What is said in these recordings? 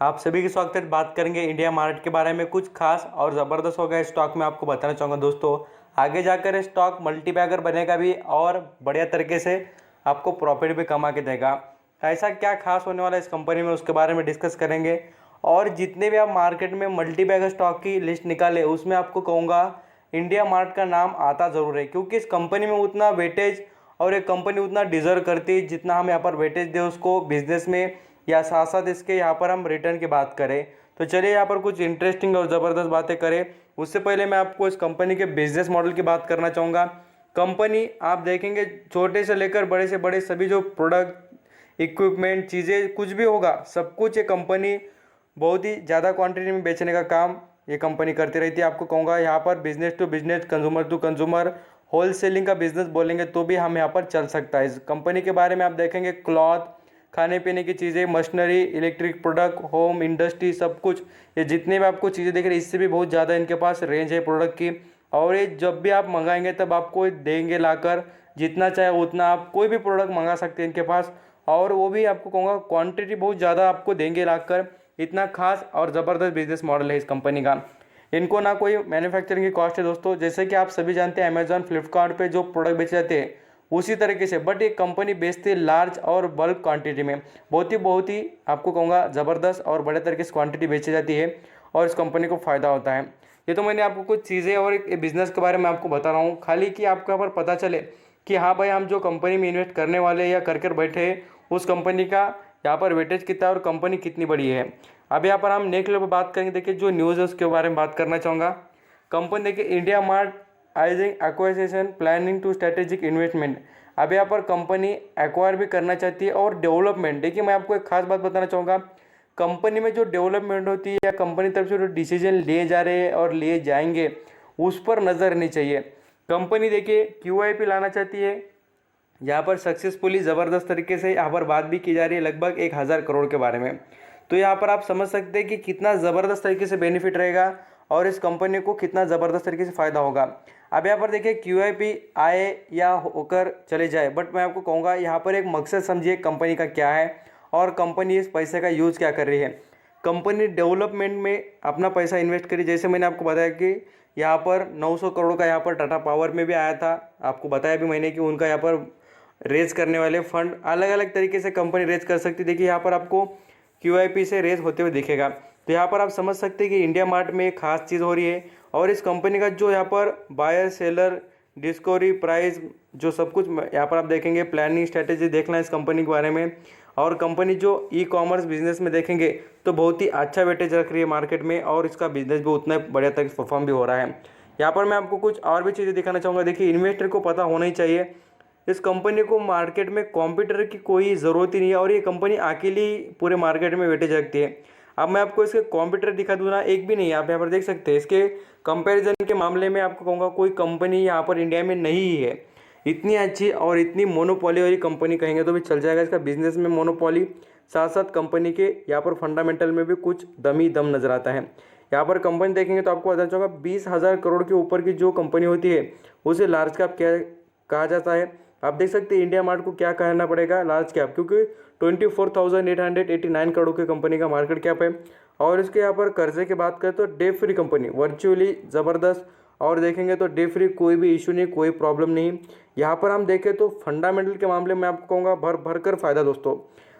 आप सभी की स्वागत है। बात करेंगे इंडिया मार्ट के बारे में। कुछ खास और ज़बरदस्त हो गया स्टॉक में आपको बताना चाहूँगा दोस्तों। आगे जाकर स्टॉक मल्टीबैगर बनेगा भी और बढ़िया तरीके से आपको प्रॉफिट भी कमा के देगा। ऐसा क्या खास होने वाला है इस कंपनी में, उसके बारे में डिस्कस करेंगे। और जितने भी आप मार्केट में मल्टीबैगर स्टॉक की लिस्ट निकाले उसमें आपको कहूँगा इंडिया मार्ट का नाम आता ज़रूर है, क्योंकि इस कंपनी में उतना वेटेज और एक कंपनी उतना डिजर्व करती है जितना हम यहाँ पर वेटेज दे उसको बिजनेस में, या साथ साथ इसके यहाँ पर हम रिटर्न की बात करें। तो चलिए यहाँ पर कुछ इंटरेस्टिंग और ज़बरदस्त बातें करें। उससे पहले मैं आपको इस कंपनी के बिजनेस मॉडल की बात करना चाहूँगा। कंपनी आप देखेंगे छोटे से लेकर बड़े से बड़े सभी जो प्रोडक्ट इक्विपमेंट चीज़ें कुछ भी होगा सब कुछ ये कंपनी बहुत ही ज़्यादा क्वांटिटी में बेचने का काम ये कंपनी करती रहती है। आपको कहूँगा यहाँ पर business to business, consumer to consumer, wholesaling का बिजनेस बोलेंगे तो भी हम यहाँ पर चल सकता है। इस कंपनी के बारे में आप देखेंगे क्लॉथ, खाने पीने की चीज़ें, machinery, electric product, home industry, सब कुछ ये जितने भी आपको चीज़ें देख रहे हैं इससे भी बहुत ज़्यादा इनके पास रेंज है प्रोडक्ट की। और ये जब भी आप मंगाएंगे तब आपको देंगे लाकर, जितना चाहे उतना आप कोई भी प्रोडक्ट मंगा सकते हैं इनके पास। और वो भी आपको कहूँगा क्वांटिटी बहुत ज़्यादा आपको देंगे लाकर। इतना खास और ज़बरदस्त बिजनेस मॉडल है इस कंपनी का। इनको ना कोई मैन्युफैक्चरिंग की कॉस्ट है दोस्तों, जैसे कि आप सभी जानते हैं अमेजॉन फ्लिपकार्ट पे जो प्रोडक्ट बेचे जाते हैं उसी तरीके से, बट ये कंपनी बेचती है लार्ज और बल्क क्वांटिटी में। बहुत ही आपको कहूँगा ज़बरदस्त और बड़े तरीके से क्वांटिटी बेची जाती है और इस कंपनी को फ़ायदा होता है। ये तो मैंने आपको कुछ चीज़ें और एक बिज़नेस के बारे में आपको बता रहा हूँ, खाली कि आपको यहाँ पर पता चले कि हाँ भाई हम जो कंपनी में इन्वेस्ट करने वाले या कर बैठे हैं उस कंपनी का यहाँ पर वेटेज कितना है और कंपनी कितनी बड़ी है। अब यहाँ पर हम नेक्स्ट लेवल पर बात करेंगे। देखिए जो न्यूज़ है उसके बारे में बात करना चाहूँगा। कंपनी देखिए IndiaMART eyeing acquisition planning to strategic investment. अब यहाँ पर कंपनी एक्वायर भी करना चाहती है और डेवलपमेंट। देखिए मैं आपको एक खास बात बताना चाहूँगा, कंपनी में जो डेवलपमेंट होती है या कंपनी तरफ से जो डिसीजन लिए जा रहे हैं और लिए जाएंगे उस पर नज़र नहीं चाहिए। कंपनी देखिए QIP लाना चाहती है, यहाँ पर सक्सेसफुली ज़बरदस्त तरीके से यहाँ पर बात भी की जा रही है लगभग 1000 करोड़ के बारे में। तो यहाँ पर आप समझ सकते हैं कि कितना ज़बरदस्त तरीके से बेनिफिट रहेगा और इस कंपनी को कितना ज़बरदस्त तरीके से फ़ायदा होगा। अब यहाँ पर देखिए QIP आए या होकर चले जाए, बट मैं आपको कहूँगा यहाँ पर एक मकसद समझिए कंपनी का क्या है और कंपनी इस पैसे का यूज़ क्या कर रही है। कंपनी डेवलपमेंट में अपना पैसा इन्वेस्ट करी, जैसे मैंने आपको बताया कि यहाँ पर 900 करोड़ का यहाँ पर टाटा पावर में भी आया था। आपको बताया भी मैंने कि उनका यहाँ पर रेज करने वाले फंड अलग अलग तरीके से कंपनी रेज कर सकती है। देखिए यहाँ पर आपको QIP से रेज होते हुए दिखेगा। तो यहाँ पर आप समझ सकते हैं कि इंडिया मार्ट में एक खास चीज़ हो रही है और इस कंपनी का जो यहाँ पर बायर सेलर डिस्कवरी प्राइस जो सब कुछ यहाँ पर आप देखेंगे, प्लानिंग स्ट्रेटेजी देखना इस कंपनी के बारे में। और कंपनी जो E-कॉमर्स बिजनेस में देखेंगे तो बहुत ही अच्छा वेटेज रख रही है मार्केट में और इसका बिजनेस भी उतना बढ़िया तक परफॉर्म भी हो रहा है। यहाँ पर मैं आपको कुछ और भी चीज़ें दिखाना चाहूँगा। देखिए इन्वेस्टर को पता होना ही चाहिए इस कंपनी को मार्केट में कॉम्पिटिटर की कोई ज़रूरत ही नहीं है और ये कंपनी अकेली पूरे मार्केट में वेटेज रखती है। अब मैं आपको इसके कॉम्पिटिटर दिखा दूँ ना, एक भी नहीं है। आप यहाँ पर देख सकते हैं इसके कंपैरिजन के मामले में आपको कहूँगा कोई कंपनी यहाँ पर इंडिया में नहीं ही है। इतनी अच्छी और इतनी मोनोपोली वाली कंपनी कहेंगे तो भी चल जाएगा। इसका बिजनेस में मोनोपोली, साथ साथ कंपनी के यहाँ पर फंडामेंटल में भी कुछ दम ही दम नजर आता है। यहाँ पर कंपनी देखेंगे तो आपको बताना चाहूँगा 20,000 करोड़ के ऊपर की जो कंपनी होती है उसे लार्ज कैप क्या कहा जाता है। आप देख सकते हैं इंडिया मार्ट को क्या कहना पड़ेगा, लार्ज कैप, क्योंकि 24,889 करोड़ की कंपनी का मार्केट कैप है। और इसके यहाँ पर कर्जे की बात करें तो डे फ्री कंपनी, वर्चुअली ज़बरदस्त। और देखेंगे तो डे फ्री, कोई भी इशू नहीं, कोई प्रॉब्लम नहीं। यहाँ पर हम देखें तो फंडामेंटल के मामले में आपको कहूँगा भर भर कर फ़ायदा दोस्तों।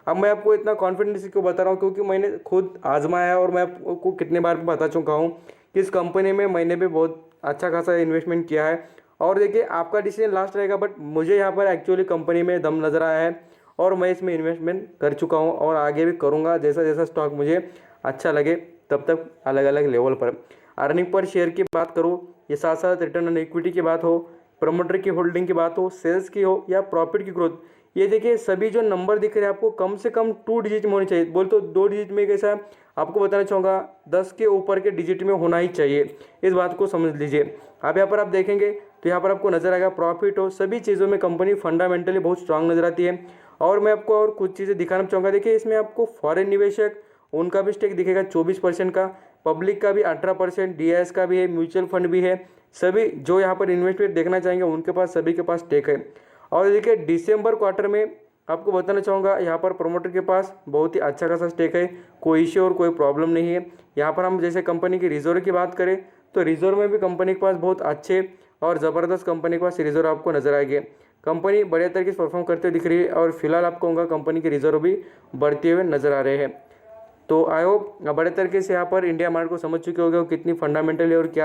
अब मैं आपको इतना कॉन्फिडेंस क्यों बता रहा हूँ, क्योंकि मैंने खुद आजमाया है और मैं आपको कितने बार भी बता चुका हूँ कि इस कंपनी में मैंने भी बहुत अच्छा खासा इन्वेस्टमेंट किया है। और देखिए आपका डिसीजन लास्ट रहेगा, बट मुझे यहाँ पर एक्चुअली कंपनी में दम नज़र आया है और मैं इसमें इन्वेस्टमेंट कर चुका हूँ और आगे भी करूँगा। जैसा जैसा स्टॉक मुझे अच्छा लगे तब तक अलग अलग लेवल पर। अर्निंग पर शेयर की बात करूँ, ये साथ साथ रिटर्न ऑन इक्विटी की बात हो, प्रमोटर की होल्डिंग की बात हो, सेल्स की हो या प्रॉफिट की ग्रोथ, ये देखिए सभी जो नंबर दिख रहे हैं आपको कम से कम 2 डिजिट में होनी चाहिए। बोल तो 2 डिजिट में कैसा है आपको बताना चाहूँगा, 10 के ऊपर के डिजिट में होना ही चाहिए। इस बात को समझ लीजिए। अब यहाँ पर आप देखेंगे तो यहाँ पर आपको नजर आएगा प्रॉफिट हो, सभी चीज़ों में कंपनी फंडामेंटली बहुत स्ट्रांग नजर आती है। और मैं आपको और कुछ चीज़ें दिखाना चाहूँगा। देखिए इसमें आपको फॉरेन निवेशक उनका भी स्टेक दिखेगा 24% का, पब्लिक का भी 18%, DIS का भी है, म्यूचुअल फंड भी है। सभी जो यहाँ पर इन्वेस्टमेंट देखना चाहेंगे उनके पास सभी के पास स्टेक है। और देखिए दिसंबर क्वार्टर में आपको बताना चाहूँगा यहाँ पर प्रोमोटर के पास बहुत ही अच्छा खासा स्टेक है, कोई इश्यू और कोई प्रॉब्लम नहीं है। यहाँ पर हम जैसे कंपनी की रिजर्व की बात करें तो रिजर्व में भी कंपनी के पास बहुत अच्छे और ज़बरदस्त कंपनी के पास रिजर्व आपको नजर आएंगे। कंपनी बढ़िया तरीके से परफॉर्म करते हुए दिख रही है और फिलहाल आपको कहूँगा कंपनी के रिजर्व भी बढ़ते हुए नजर आ रहे हैं। तो आई होप बड़े तरीके से यहाँ पर इंडिया मार्केट को समझ चुके होंगे कितनी फंडामेंटली और क्या